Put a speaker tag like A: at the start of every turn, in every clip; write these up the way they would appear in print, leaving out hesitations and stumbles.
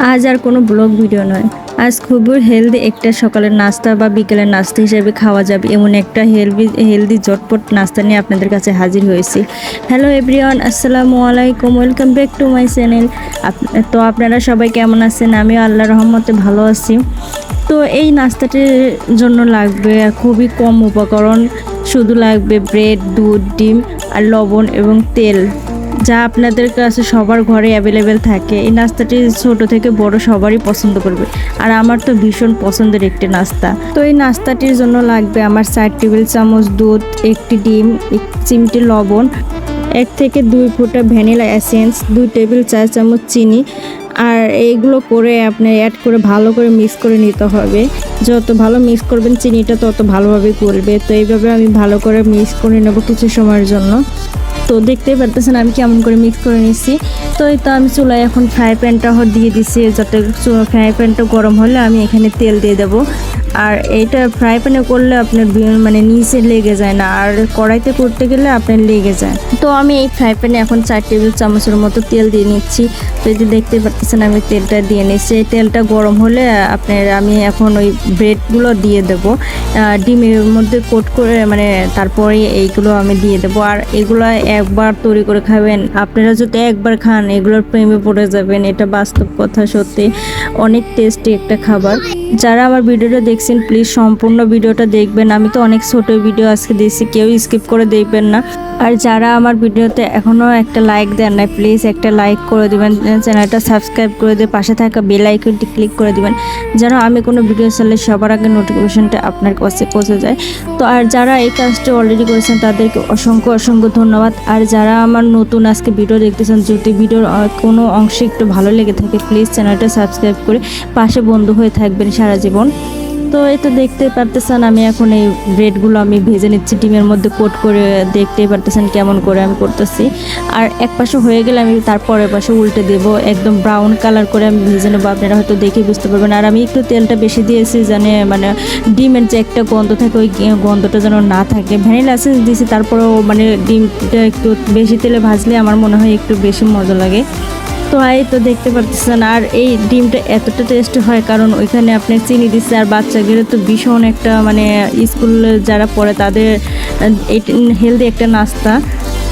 A: আজ আর কোনো blog video নয়, আজ খুবই হেলদি একটা সকালের নাস্তা বা বিকেলের নাস্তা হিসেবে খাওয়া যাবে এমন একটা হেলদি ঝটপট নাস্তা নিয়ে আপনাদের কাছে হাজির হয়েছি। হ্যালো এভরিওয়ান, আসসালামু আলাইকুম, welcome back to my channel. তো আপনারা সবাই কেমন আছেন? আমিও আল্লাহর রহমতে ভালো আছি। তো এই নাস্তাটির জন্য লাগবে খুবই কম উপকরণ, শুধু লাগবে ব্রেড, দুধ, ডিম আর লবণ এবং তেল, যা আপনাদের কাছে সবার ঘরে অ্যাভেলেবেল থাকে। এই নাস্তাটি ছোট থেকে বড় সবারই পছন্দ করবে, আর আমার তো ভীষণ পছন্দের একটি নাস্তা। তো এই নাস্তাটির জন্য লাগবে আমার 4 টেবিল চামচ দুধ, একটি ডিম, 1 চিমটি লবণ, 1 থেকে 2 ফোঁটা ভ্যানিলা এসেন্স, 2 টেবিল চা চামচ চিনি। আর এইগুলো করে আপনি অ্যাড করে ভালো করে মিক্স করে নিতে হবে। যত ভালো মিক্স করবেন চিনিটা তত ভালোভাবে গলবে। তো এইভাবে আমি ভালো করে মিক্স করে নেব কিছু সময়ের জন্য। তো দেখতেই পারতেছেন আমি কেমন করে মিক্স করে নিচ্ছি। তো এই তো আমি চুলায় এখন ফ্রাই প্যানটা দিয়ে দিচ্ছি, যাতে ফ্রাই প্যানটা গরম হলে আমি এখানে তেল দিয়ে দেবো। আর এইটা ফ্রাই প্যানে করলে আপনার মানে নিচে লেগে যায় না, আর কড়াইতে করতে গেলে আপনার লেগে যায়। তো আমি এই ফ্রাই প্যানে এখন 4 টেবিল চামচের মতো তেল দিয়ে নিচ্ছি। তো এই যে দেখতে পাচ্ছেন আমি তেলটা দিয়ে নিচ্ছি। এই তেলটা গরম হলে আমি এখন ওই ব্রেডগুলো দিয়ে দেবো, ডিমের মধ্যে কোট করে, মানে তারপরে এইগুলো আমি দিয়ে দেবো। আর এগুলো একবার তৈরি করে খাবেন, আপনারা যদি একবার খান এগুলোর প্রেমে পড়ে যাবেন। এটা বাস্তব কথা, সত্যি অনেক টেস্টি একটা খাবার। যারা আমার ভিডিওটা দেখছেন প্লিজ সম্পূর্ণ ভিডিওটা দেখবেন। আমি তো অনেক ছোট ভিডিও আজকে দিয়েছি, কেউ স্কিপ করে দেখবেন না। আর যারা আমার ভিডিওতে এখনও একটা লাইক দেন না, প্লিজ একটা লাইক করে দিবেন, চ্যানেলটা সাবস্ক্রাইব করে দিয়ে পাশে থাকা বেল আইকনটি ক্লিক করে দিবেন, যেন আমি কোনো ভিডিও চাইলে সবার আগে নোটিফিকেশনটা আপনার কাছে পৌঁছে যায়। তো আর যারা এই কাজটা অলরেডি করেছেন তাদেরকে অসংখ্য ধন্যবাদ। আর যারা আমার নতুন আজকে ভিডিও দেখতেছেন, যদি ভিডিওর কোনো অংশে একটু ভালো লেগে থাকে প্লিজ চ্যানেলটা সাবস্ক্রাইব করে পাশে বন্ধু হয়ে থাকবেন সারা জীবন। তো এই তো দেখতে পারতেছেন আমি এখন এই ব্রেডগুলো আমি ভেজে নিচ্ছি ডিমের মধ্যে কোট করে। দেখতেই পারতেছেন কেমন করে আমি করতেছি। আর এক পাশে হয়ে গেলে আমি তারপরের পাশে উল্টে দেব, একদম ব্রাউন কালার করে আমি ভেজে নেবো। আপনারা হয়তো দেখে বুঝতে পারবেন। আর আমি একটু তেলটা বেশি দিয়েছি, মানে ডিমের যে একটা গন্ধ থাকে ওই গন্ধটা যেন না থাকে। ভ্যানিলা এসেন্স দিয়েছি, তারপরেও মানে ডিমটা একটু বেশি তেলে ভাজলে আমার মনে হয় একটু বেশি মজা লাগে। তো এই তো দেখতে পাচ্ছেন। আর এই ডিমটা এতটা টেস্ট হয় কারণ ওইখানে আপনি চিনি দিচ্ছে। আর বাচ্চাদের তো ভীষণ একটা মানে স্কুলে যারা পড়ে তাদের হেলদি একটা নাস্তা।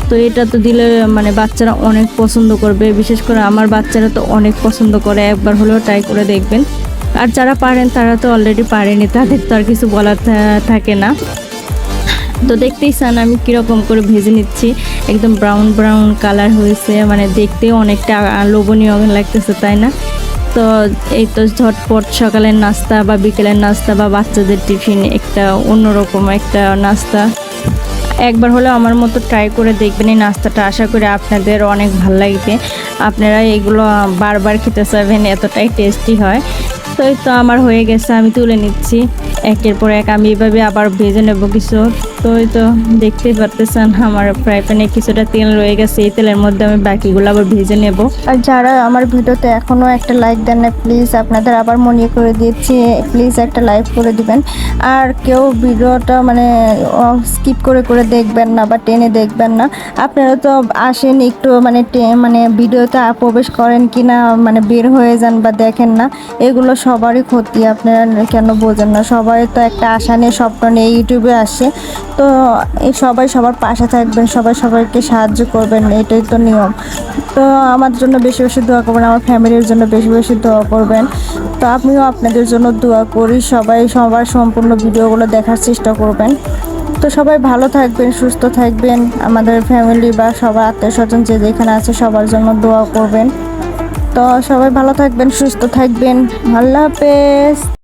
A: তো এটা তো দিলে মানে বাচ্চারা অনেক পছন্দ করবে, বিশেষ করে আমার বাচ্চারা তো অনেক পছন্দ করে। একবার হলেও ট্রাই করে দেখবেন। আর যারা পারেন তারা তো অলরেডি পারেনি, তাদের তো আর কিছু বলার থাকে না। তো দেখতেই চান আমি কীরকম করে ভেজে নিচ্ছি, একদম ব্রাউন কালার হয়েছে, মানে দেখতেও অনেকটা লোভনীয় লাগতেছে, তাই না? তো এই তো ঝটপট সকালের নাস্তা বা বিকেলের নাস্তা বা বাচ্চাদের টিফিন একটা অন্যরকম একটা নাস্তা। একবার হলেও আমার মতো ট্রাই করে দেখবেন এই নাস্তাটা, আশা করি আপনাদের অনেক ভালো লাগবে। আপনারা এগুলো বারবার খেতে চাইবেন, এতটাই টেস্টি হয়। তো এই তো আমার হয়ে গেছে, আমি তুলে নিচ্ছি একের পর এক। আমি এভাবে আবার ভেজে নেব কিছু। তো এই তো দেখতেই পারতেছেন আমার ফ্রাই প্যানে কিছুটা তেল রয়ে গেছে, এই তেলের মধ্যে আমি বাকিগুলো আবার ভেজে নেব। আর যারা আমার ভিডিওতে এখনও একটা লাইক দেন না প্লিজ আপনাদের আবার মনে করে দিচ্ছি, প্লিজ একটা লাইক করে দিবেন। আর কেউ ভিডিওটা মানে স্কিপ করে দেখবেন না বা টেনে দেখবেন না। আপনারা তো আসেন একটু মানে ভিডিওতে প্রবেশ করেন কি না, মানে বের হয়ে যান বা দেখেন না, এগুলো সবারই ক্ষতি। আপনারা কেন বোঝেন না? সবাই তো একটা আশা নিয়ে স্বপ্ন নিয়ে ইউটিউবে আসে। তো এই সবাই সবার পাশে থাকবেন, সবাই সবাইকে সাহায্য করবেন, এটাই তো নিয়ম। তো আমার জন্য বেশি দোয়া করবেন, আমার ফ্যামিলির জন্য বেশি দোয়া করবেন। তো আমিও আপনাদের জন্য দোয়া করি। সবাই সবার সম্পূর্ণ ভিডিওগুলো দেখার চেষ্টা করবেন। তো সবাই ভালো থাকবেন, সুস্থ থাকবেন। আমাদের ফ্যামিলি বা সবার আত্মীয় স্বজন যে যেখানে আছে সবার জন্য দোয়া করবেন। তো সবাই ভালো থাকবেন, সুস্থ থাকবেন। আল্লাহ হাফেজ।